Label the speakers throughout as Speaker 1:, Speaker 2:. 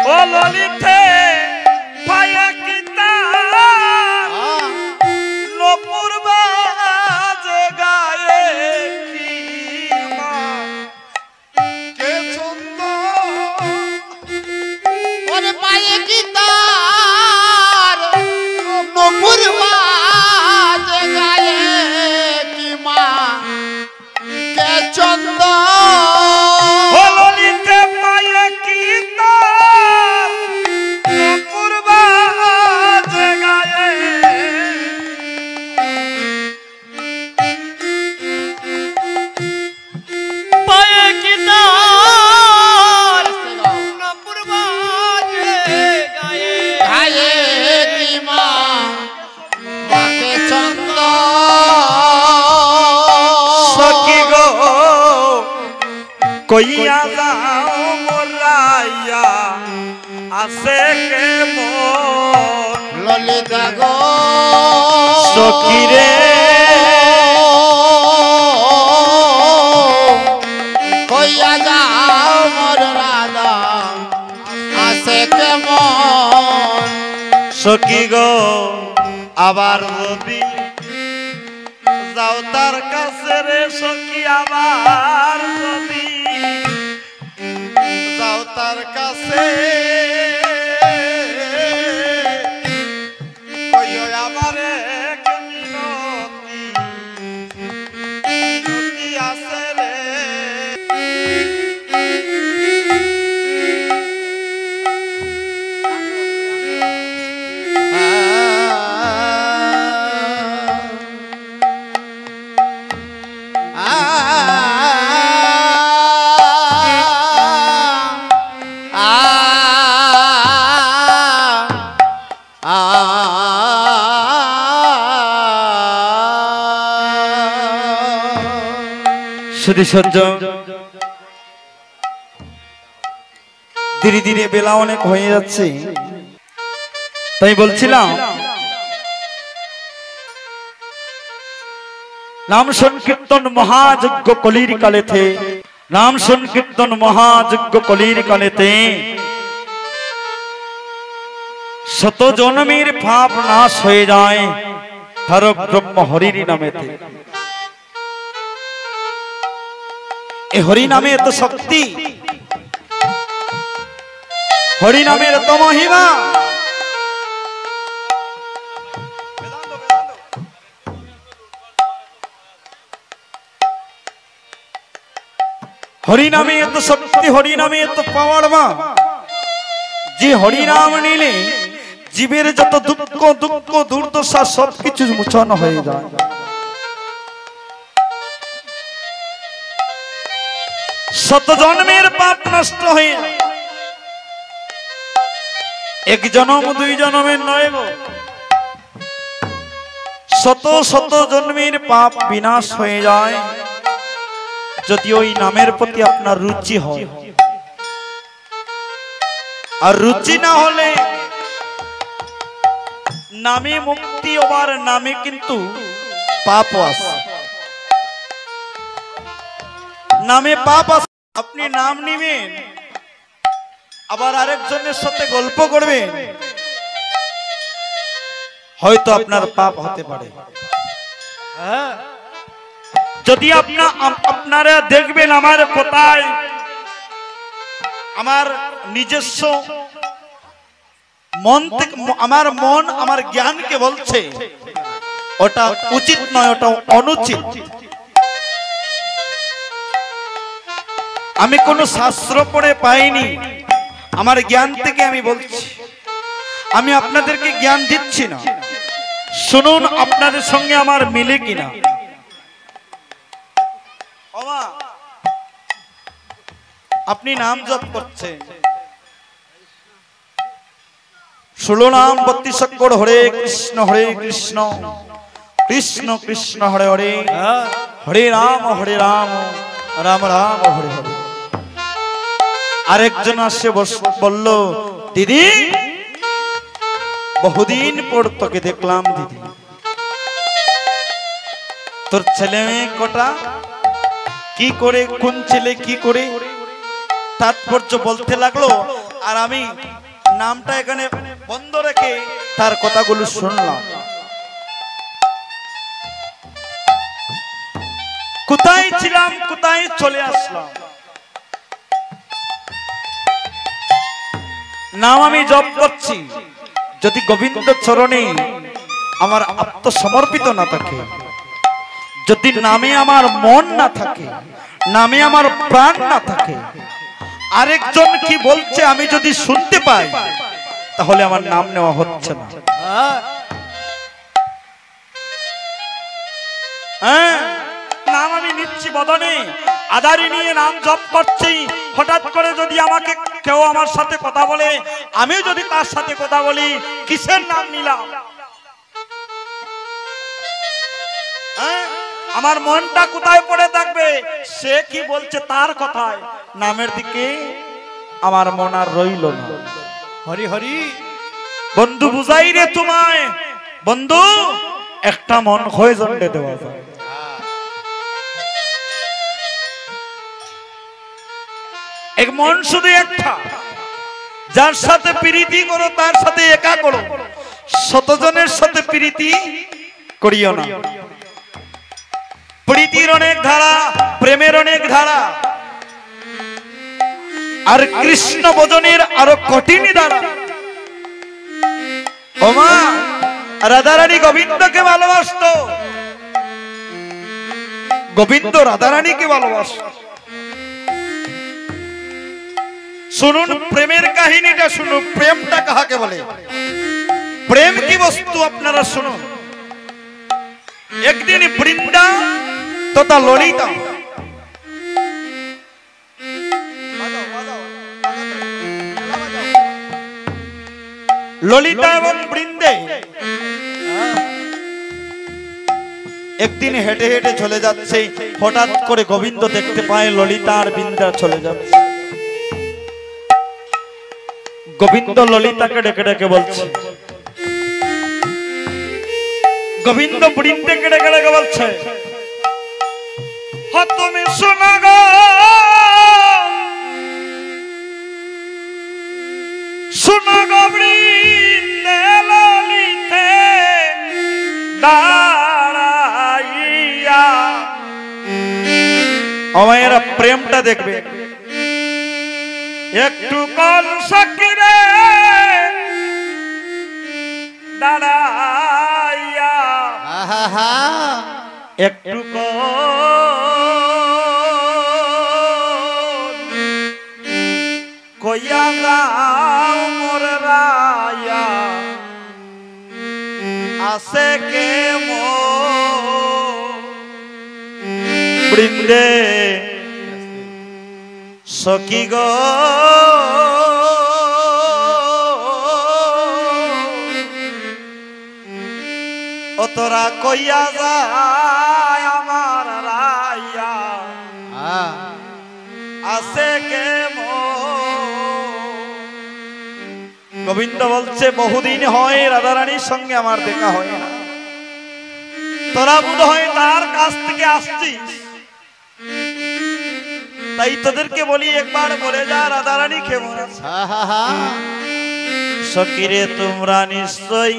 Speaker 1: ও ললিতে পায়ে কিতা নপুর বাজে গায়ে কি মা কে ছন্দ
Speaker 2: ওরে পায়ে কিতা নপুর বাজে গায়ে কি মা কে ছন্দ
Speaker 1: কইয়া যাও মোরাইয়া আসে কে মন
Speaker 2: ললিতা গো
Speaker 1: সখিরে
Speaker 2: কইয়া যাও মোর রাধা আসে কে মন
Speaker 1: সখী গো আবার যদি যাও তার কাছে রে সখী আবার যদি যাও তার কাছে কইও আমার এক মিনতি আছে রে
Speaker 3: শুধু সহ্য ধীরে ধীরে বেলা অনেক হয়ে যাচ্ছে তাই বলছিলাম নাম সংকীর্তন মহাযজ্ঞ কলির কালেতে নাম সংকীর্তন মহাযজ্ঞ কলির কালেতে শত জন্মের পাপ নাশ হয়ে যায় ধারক ব্রহ্ম হরির নামেতে এ হরি নামে এত শক্তি হরি নামের এত মহিমা হরি নামে এত শক্তি হরি নামে এত পাওয়ার মা যে হরি নাম নিলে জীবের যত দুঃখ দুঃখ দুর্দশা সবকিছু মোচন হয়ে যায় শত জন্মের পাপ নষ্ট হয়ে এক জন্ম দুই জন্মের নয় গো শত শত জন্মের পাপ বিনাশ হয়ে যায় যদি ওই নামের প্রতি আপনার রুচি হয় আর রুচি না হলে নামে মুক্তি হবার নামে কিন্তু পাপ আসে নামে পাপ আসে আপনি নাম নিবেন আবার আরেকজনের সাথে গল্প করবেন হয়তো আপনার পাপ হতে পারে যদি আপনারা দেখবেন আমার কোথায় আমার নিজস্ব মন থেকে আমার মন আমার জ্ঞানকে বলছে ওটা উচিত নয় ওটা অনুচিত আমি কোনো শাস্ত্র পড়ে পাইনি আমার জ্ঞান থেকে আমি বলছি আমি আপনাদেরকে জ্ঞান দিচ্ছি না শুনুন আপনাদের সঙ্গে আমার মিলে কিনা আপনি নাম জপ করছেন 16 নাম 32 অক্ষর হরে কৃষ্ণ কৃষ্ণ কৃষ্ণ হরে হরে হরে রাম রাম রাম হরে হরে আরেকজন আসে বলল দিদি বহুদিন পর তোকে দেখলাম দিদি তোর ছেলে মেয়ে কটা কি করে কোন ছেলে কি করে তাৎপর্য বলতে লাগলো আর আমি নামটা এখানে বন্ধ রেখে তার কথাগুলো শুনলাম। কোথায় ছিলাম, কোথায় চলে আসলাম। নাম আমি জপ করছি, যদি গোবিন্দ চরণে আমার আত্মসমর্পিত না থাকে, যদি নামে আমার মন না থাকে, নামে আমার প্রাণ না থাকে, আরেকজন কি বলছে আমি যদি শুনতে পাই, তাহলে আমার নাম নেওয়া হচ্ছে না। হ্যাঁ, নাম আমি নিচ্ছি বদনে, আদারি নিয়ে নাম জপ করছি। হঠাৎ করে যদি আমাকে কেউ আমার সাথে কথা বলে, আমিও যদি তার সাথে কথা বলি, কিসের নাম নিলাম? আমার মনটা কোথায় পড়ে থাকবে? সে কি বলছে তার কথায়, নামের দিকে আমার মন আর রইল না।
Speaker 2: হরি হরি
Speaker 3: বন্ধু বুঝাই রে তোমায়, বন্ধু একটা মন হয়ে জন্ডে দেওয়া যায়। এক মন শুধু একটা, যার সাথে প্রীতি করো তার সাথে একা করো, শতজনের সাথে প্রীতি করিও না। প্রীতির অনেক ধারা, প্রেমের অনেক ধারা, আর কৃষ্ণ ভজনের আরো কঠিন ধারা। ওমা রাধারানী গোবিন্দকে ভালোবাসতো, গোবিন্দ রাধারানীকে ভালোবাসত। শুনুন প্রেমের কাহিনীটা, শুনুন প্রেমটা কাহাকে বলে, প্রেম কি বস্তু আপনারা শুনুন। একদিন বৃন্দা তথা ললিতা, ললিতা এবং বৃন্দে একদিন হেঁটে হেঁটে চলে যাচ্ছে। হঠাৎ করে গোবিন্দ দেখতে পায় ললিতা আর বৃন্দা চলে যাচ্ছে। গোবিন্দ ললিতাকে ডেকে ডেকে বলছে, গোবিন্দ বৃন্দাকে ডেকে ডেকে বলছে, তুমি শোনো গো, শোনো গো বৃন্দে ললিতে দাঁড়াইয়া। আমায়েরা প্রেমটা দেখবে, একটু কল সকিরে দাঁড়াইয়া, একটু কইয়া যাও মোর রায়া, আসে কে মো বৃন্দে সখী গো, ও তোরা কইয়া যায় আমার রাইয়া, আসে কে মো। গোবিন্দ বলছে, বহুদিন হয় রাধারানীর সঙ্গে আমার দেখা হয় না, তোরা বোধ হয় তার কাছ থেকে আসছিস, তাই তোদেরকে বলি একবার বলে যা রাধারানী কেমন আছে। সখীরে তোমরা নিশ্চয়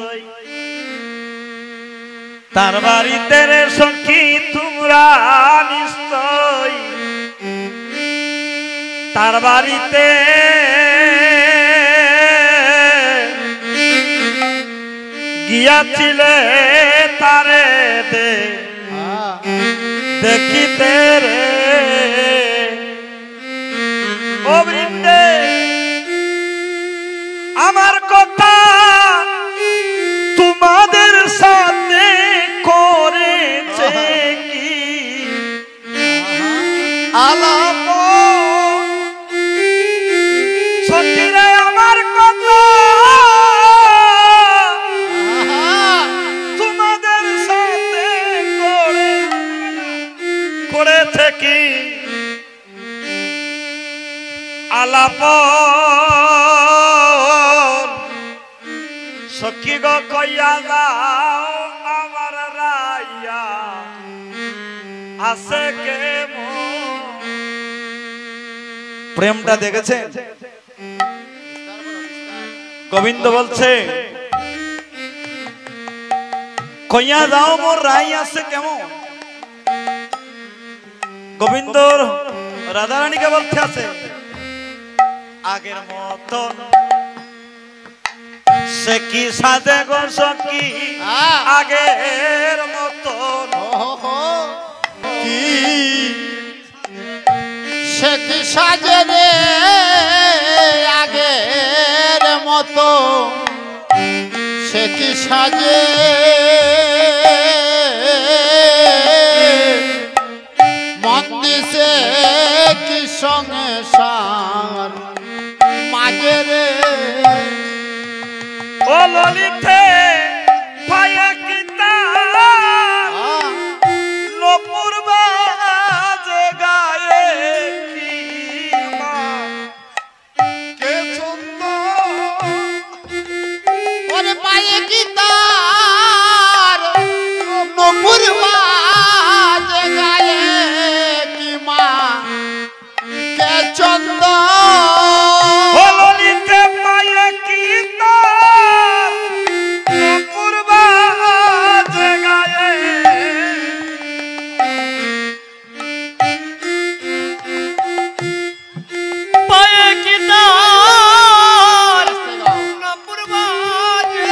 Speaker 3: তার বাড়িতে রে সখী, তোমরা নিশ্চয় তার বাড়িতে গিয়াছিলে তারে দেখিতে রে। ও বৃন্দে আমার কথা তোমাদের সাথে করেছে কি আলাপ, সত্যিরে আমার কথা তোমাদের সাথে করেছে কি আলাপ। সখী গো কইয়া যাও আমার রাইয়া, আসে কে মো। প্রেমটা দেখেছেন, গোবিন্দ বলছে কইয়া যাও মোর রাই আছে কেমন। গোবিন্দ রাধারানীকে বলতে আছে আগের মতন সে কি সাজে গো সখী আগের মতন
Speaker 2: কি সে কি সাজে রে আগের মতো সে কি সাজে মন দিছে কি সঙ্গে সার মাঝে রে
Speaker 3: ও ললিতে পায়া কি তার নপুর বাজে গায়ে কি মা
Speaker 1: কে সুন্দর
Speaker 2: ওরে পায়ে কি তার নপুর বাজে গায়ে কি মা কে চন্দ
Speaker 3: ও ললিতে পায়া কি তার নপুর বাজে গায়ে পায়া কি তার নপুর বাজে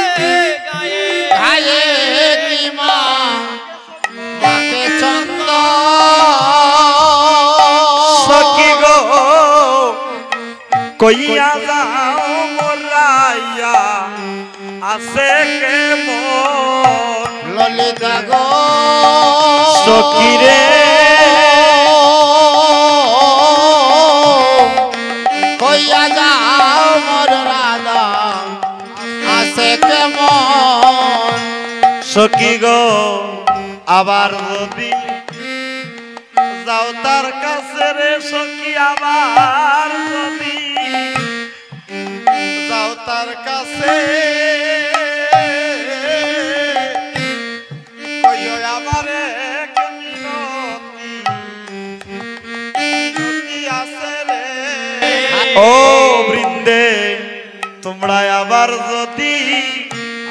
Speaker 3: গায়ে
Speaker 2: গায়ে কি মা মাকে চন্দ
Speaker 3: সখী গো কইয়া যাও মোরাইয়া আছে কে মন
Speaker 2: ললিতা গো
Speaker 3: সখী রে
Speaker 2: কইয়া যাও মোর রাধা আছে কেমন
Speaker 3: সখী গো আবার যদি যাও তার কাছে রে সখী আবার যদি
Speaker 1: যাও তার কাছে কইও আমার এক মিনতি মিনতি আছে রে
Speaker 3: ও বৃন্দে তোমরা আবার যদি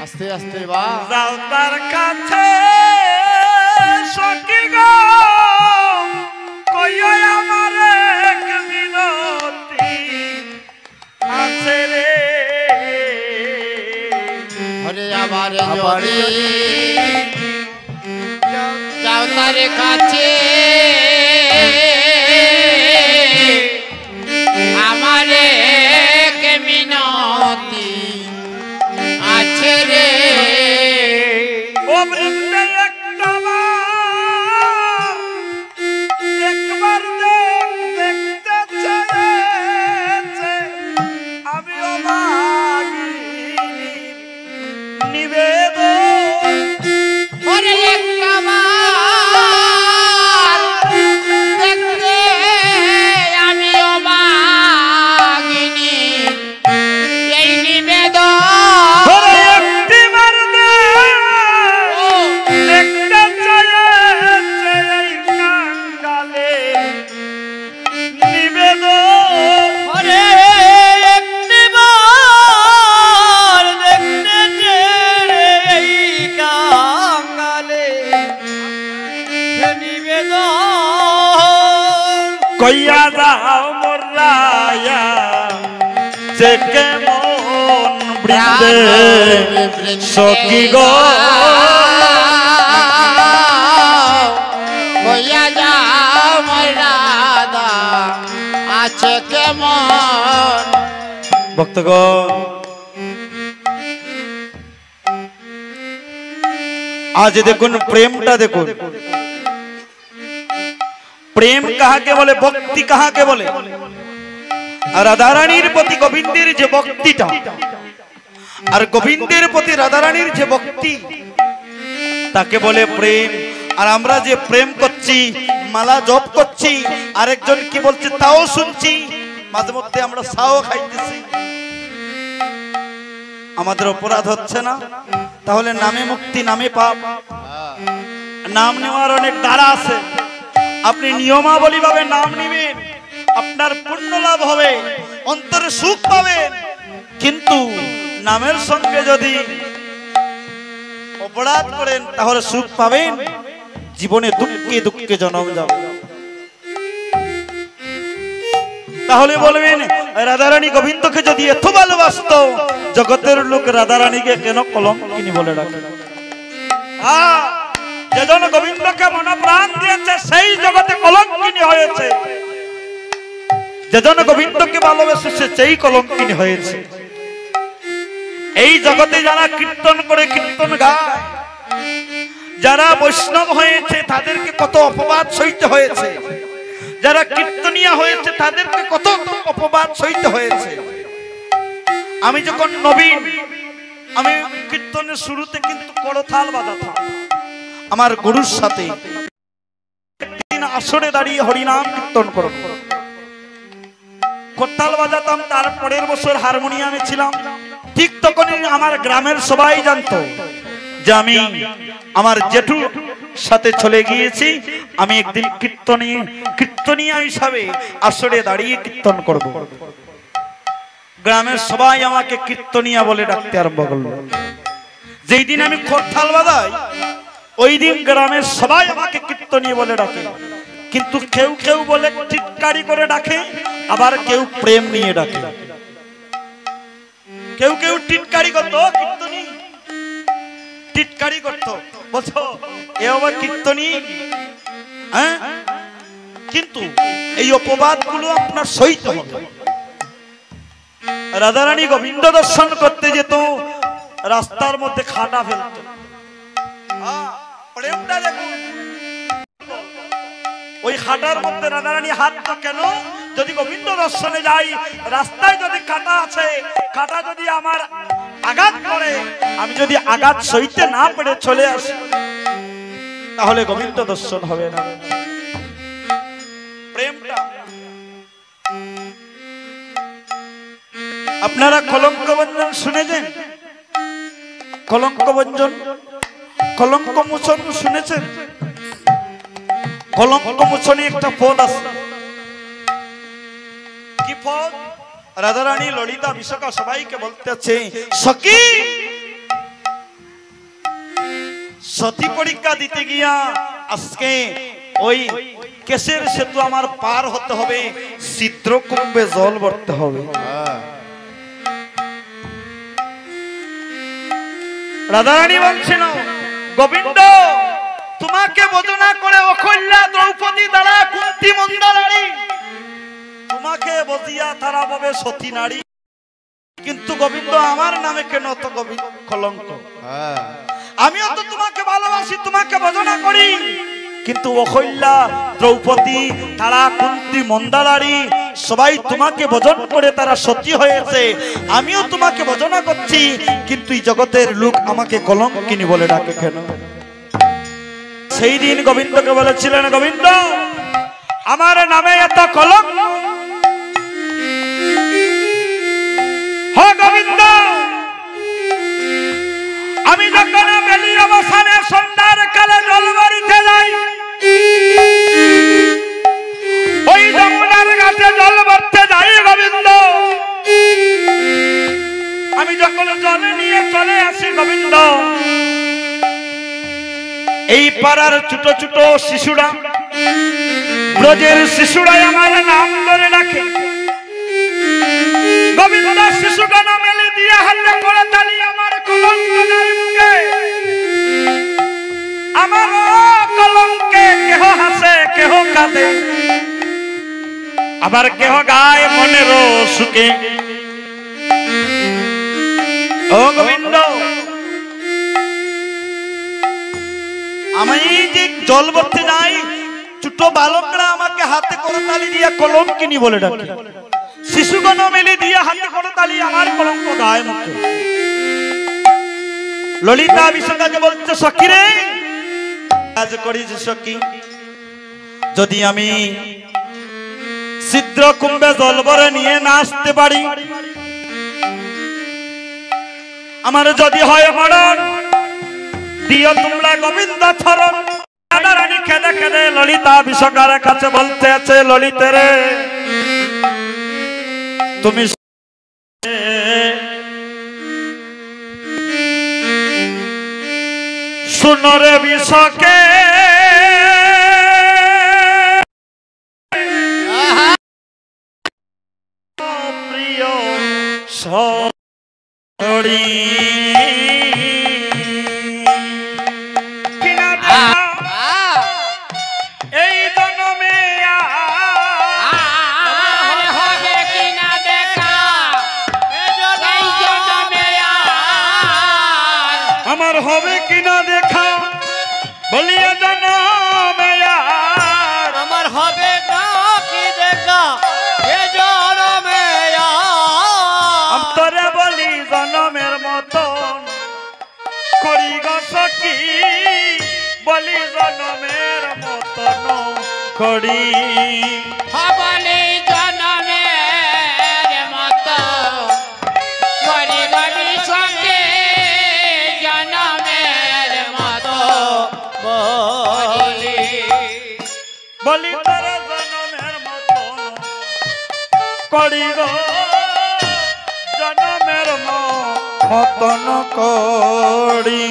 Speaker 2: আস্তে আস্তে বা
Speaker 3: যাও তার কাছে সখী গো কইও আমার এক মিনতি আছে রে
Speaker 2: হরে আবার যদি যাও তার কাছে আমারে কে মিনতি আছে রে
Speaker 3: ও বৃন্দে একবার দেখতে চেয়েছে আমি নিবেদন
Speaker 2: ওরে একবার দেখতে আমি অবাগিনী এই নিবেদন
Speaker 3: ওরে একটিবার দেখতে চেয়েছে এই কাঙ্গালে নিবেদন
Speaker 4: ওরে একটিবার দেখতে চেয়ে এই কাঙ্গালে নিবেদন
Speaker 3: কইয়া যাও মোরাইয়া যে কেমন বৃন্দে সখী গো
Speaker 2: কইয়া যাও মোর রাধা আছে কেমন
Speaker 3: ভক্তগণ আজ দেখুন প্রেমটা দেখুন প্রেম কাহাকে বলে ভক্তি কাহাকে বলে আর রাধারানীর প্রতি গোবিন্দের যে ভক্তিটা আর গোবিন্দের প্রতি রাধারানীর যে ভক্তি তাকে বলে প্রেম। আর আমরা যে প্রেম করছি মালা জপ করছি আরেকজন কি বলছে তাও শুনছি মাঝে মধ্যে আমরা সাও খাইতেছি আমাদের অপরাধ হচ্ছে না? তাহলে নামে মুক্তি নামে পাপ। নাম নেওয়ার অনেক দ্বারা আছে, আপনি নিয়মাবলী ভাবে নাম নেবেন আপনার পুণ্য লাভ হবে, অন্তরে সুখ পাবেন। কিন্তু নামের সঙ্গে যদি অপরাধ করেন তাহলে সুখ পাবেন, জীবনে দুঃখে দুঃখে জন্ম যাবে। তাহলে বলবেন রাধারানী গোবিন্দকে যদি এত ভালোবাসত, জগতের লোক রাধারানীকে কেন কলঙ্কিনী বলে ডাকে? যেজন গোবিন্দকে মন প্রাণ দিয়েছে সেই জগতে কলঙ্কিনী হয়েছে, যেজন গোবিন্দকে ভালোবেসেছে সেই কলঙ্কিনী হয়েছে। এই জগতে যারা কীর্তন করে কীর্তন গায়, যারা বৈষ্ণব হয়েছে তাদেরকে কত অপবাদ সইতে হয়েছে, যারা কীর্তনিয়া হয়েছে তাদেরকে কত অপবাদ সইতে হয়েছে। আমি যখন নবীন, আমি কীর্তনের শুরুতে কিন্তু করতাল বাজাতাম আমার গুরুর সাথে, একদিন আসরে দাঁড়িয়ে হরিনাম কীর্তন করব, করতাল বাজাতাম। তার পরের বছর হারমোনিয়ামে ছিলাম। ঠিক তখনই আমার গ্রামের সবাই জানতো যে আমি আমার জেঠুর সাথে চলে গিয়েছি, আমি একদিন কীর্তনিয়া হিসাবে আসরে দাঁড়িয়ে কীর্তন করব। গ্রামের সবাই আমাকে কীর্তনিয়া বলে ডাকতে আরম্ভ করলো। যেই দিন আমি করতাল বাজাই ওই দিন গ্রামের সবাই আমাকে কীর্তনিয়া বলে ডাকে। কিন্তু কেউ কেউ বলে টিটকারি করে ডাকে, আবার কেউ প্রেম নিয়ে ডাকে। কেউ কেউ টিটকারি করতো, কীর্তনী টিটকারি করতো, বলছো এ আবার কীর্তনী। হ্যাঁ, কিন্তু এই অপবাদ গুলো আপনার সইতে হবে। রাধারানী গোবিন্দ দর্শন করতে যেত, রাস্তার মধ্যে খাটা ফেলত। প্রেমটা দেখুন, ওই খাটার মধ্যে রাধারানী হাত তো কেন? যদি গোবিন্দ দর্শনে যাই, রাস্তায় যদি কাটা আছে, কাটা যদি আমার আঘাত করে, আমি যদি আঘাত সইতে না পেরে চলে আসি, তাহলে গোবিন্দ দর্শন হবে না। প্রেমটা আপনারা কলঙ্ক ভঞ্জন শুনেছেন? কলঙ্ক ভঞ্জন, কলঙ্ক মোচন শুনেছেন? কলঙ্ক মোচনে একটা পদ আছে। কি পদ? রাধারানী ললিতা বিশাখা সবাইকে বলতেছে, সখী সতী পরীক্ষা দিতে গিয়া আজকে ওই কেশের সেতু আমার পার হতে হবে, চিত্রকুম্ভে জল ভরতে হবে। রাধারানী বলছেন, গোবিন্দ তোমাকে বদনা করে অকল্যা দ্রৌপদী দ্বারা কুন্তি মন্দারানী, তোমাকে বজিয়া তারা ভাবে সতী নারী, কিন্তু গোবিন্দ আমার নামে কেন তো কলঙ্ক? আমিও তো তোমাকে ভালোবাসি, তোমাকে বদনা করি, কিন্তু অকল্যা দ্রৌপদী তারা কুন্তি মন্দারানী সবাই তোমাকে ভজন করে তারা সতী হয়েছে, আমিও তোমাকে ভজনা করছি, কিন্তু এই জগতের লোক আমাকে কলঙ্কিনী বলে ডাকে কেন? সেই দিন গোবিন্দকে বলেছিলেন, গোবিন্দ আমার নামে এত কলঙ্ক, হে গোবিন্দ আমি যখন বেলি অবসানে সন্ধ্যার কালে জল ভরিতে যাই, ওই যমুনার ঘাটে জল ভরতে যাই গোবিন্দ, আমি যখন জল নিয়ে চলে আসি গোবিন্দ, এই পাড়ার ছোট ছোট শিশুরা, ব্রজের শিশুরাই আমার নাম ধরে রাখে। গোবিন্দ শিশুগণ মেলে দিয়ে হাতে করে তালি, আমার কলঙ্ক নাই মুখে, আমার কলঙ্কে কেহ হাসে কেহ কাঁদে, আবার কেহ গায় মনের সুখে। ও গোবিন্দ আমি যে জল ভরতে যাই, ছোট বালকরা আমাকে হাতে করে তালি দিয়া কলঙ্কিনী বলে ডাকে, শিশুগণ মেলে দিয়ে হাতে করে তালি, আমার কলঙ্ক গায় মুখে। ললিতা বিশাখাকে বলছে, সখী রে কাজ করিস সখী, যদি আমি ছিদ্র কুম্ভে জল ভরে নিয়ে না আসতে পারি, আমার যদি হয় মরণ, দিও তোমরা গোবিন্দ চরণ। রাধারানী কেঁদে কেঁদে ললিতা বিশাখার কাছে বলতে আছে, ললিতে রে তুমি সুনরে বিষকে প্রিয় সড়ি এই জন্মে
Speaker 2: আর হবে কিনা দেখা এই জন্মে আর
Speaker 3: আমার হবে কিনা দেখা বলিয়া জন্মে
Speaker 4: আমার হবে না কি দেখা এ জনমে
Speaker 3: অন্তরে বলি জনমের মতন করি গো সখী বলি জনমের মতন করি
Speaker 2: হবলি জনমের মতো করি গবি সঙ্গে জনমের মতো
Speaker 4: বলি
Speaker 3: বলি তোর জনমের মতন করি গো জনমের মতন করি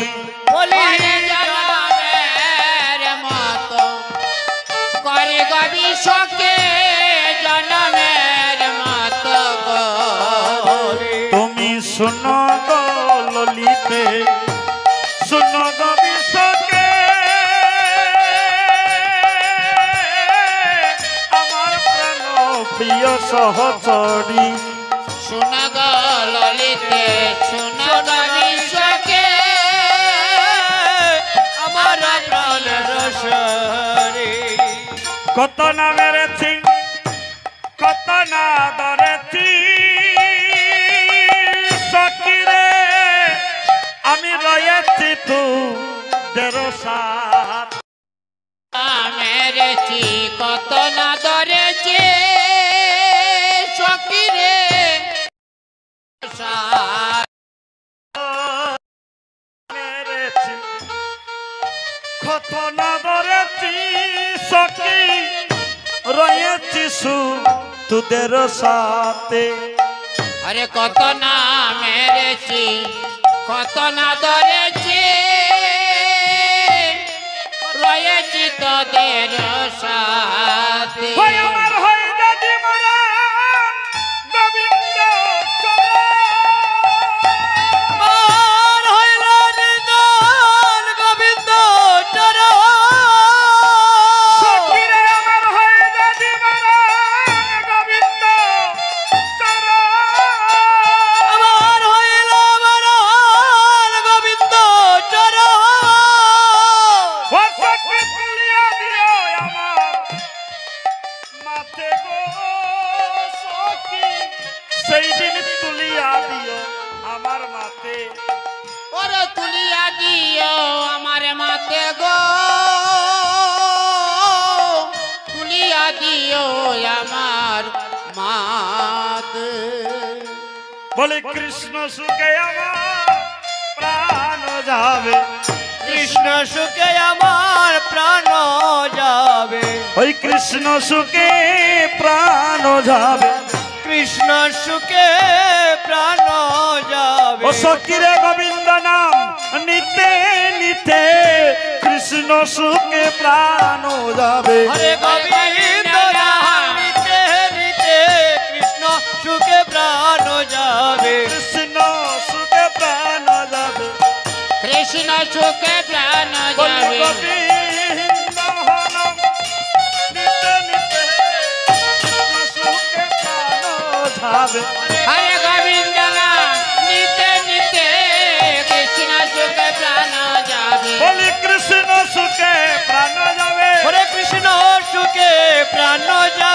Speaker 4: বলি
Speaker 2: জনমের মতো করি গবি সঙ্গে জনমের মতো
Speaker 4: বলি
Speaker 3: তুমি শুনো গো ললিতে শুনো গো বিশ্বকে আমার প্রাণ প্রিয় সহচরী
Speaker 2: শুন গো ললিতে শুন গবি সঙ্গে
Speaker 4: আমার প্রাণ রসরে
Speaker 3: কত না মেরেছি কত না ধরেছি সকিরে আমি রয়েছি তু দেড় সাত
Speaker 2: মেরেছি কত না ধরেছে সকিরে
Speaker 3: মেরেছি কত না ধরেছি সকি রয়েছি সু তোদের সাথে
Speaker 2: আরে কত না মেরেছি কত না ধরেছি রয়েছি তোদের সাথে
Speaker 3: হয় আমার হয় যদি মরা গোবিন্দ
Speaker 4: আর হইল নিদান গোবিন্দ চরণ
Speaker 3: সকিরে আমার হয় যদি মরা গোবিন্দ
Speaker 4: আমার হইল বরণ গোবিন্দ চরণ
Speaker 3: ও সখী তুলিয়া দিও আমার মাথে গো সখী সেই দিন তুলিয়া দিও আমার মাথে
Speaker 2: ওরে তুলিয়া দিও আমার মাতে গো তুলিয়া দিও আমার মাতে
Speaker 3: বলে কৃষ্ণ সুখে আমার প্রাণ যাবে
Speaker 4: কৃষ্ণ সুখে আমার প্রাণ যাবে
Speaker 3: ওই কৃষ্ণ সুখে প্রাণ যাবে
Speaker 4: কৃষ্ণ সুখে প্রাণ যাবে
Speaker 3: ও সকিরে গোবিন্দ নাম নিতে নিতে কৃষ্ণ সুখে প্রাণ যাবে
Speaker 4: হরে গোবিন্দ নাম নিতে নিতে কৃষ্ণ সুখে প্রাণ যাবে
Speaker 3: কৃষ্ণ সুখে প্রাণ যাবে
Speaker 2: কৃষ্ণ সুখে প্রাণ
Speaker 3: বলি
Speaker 2: যাবে
Speaker 3: গোবিন্দ নাম নিতে নিতে কৃষ্ণ সুখে প্রাণ যাবে
Speaker 2: হরে গোবিন্দ নাম নিতে নিতে কৃষ্ণ সুখে প্রাণ যাবে
Speaker 3: বলি কৃষ্ণ সুখে প্রাণ যাবে
Speaker 4: হরে কৃষ্ণ সুখে প্রাণ যাবে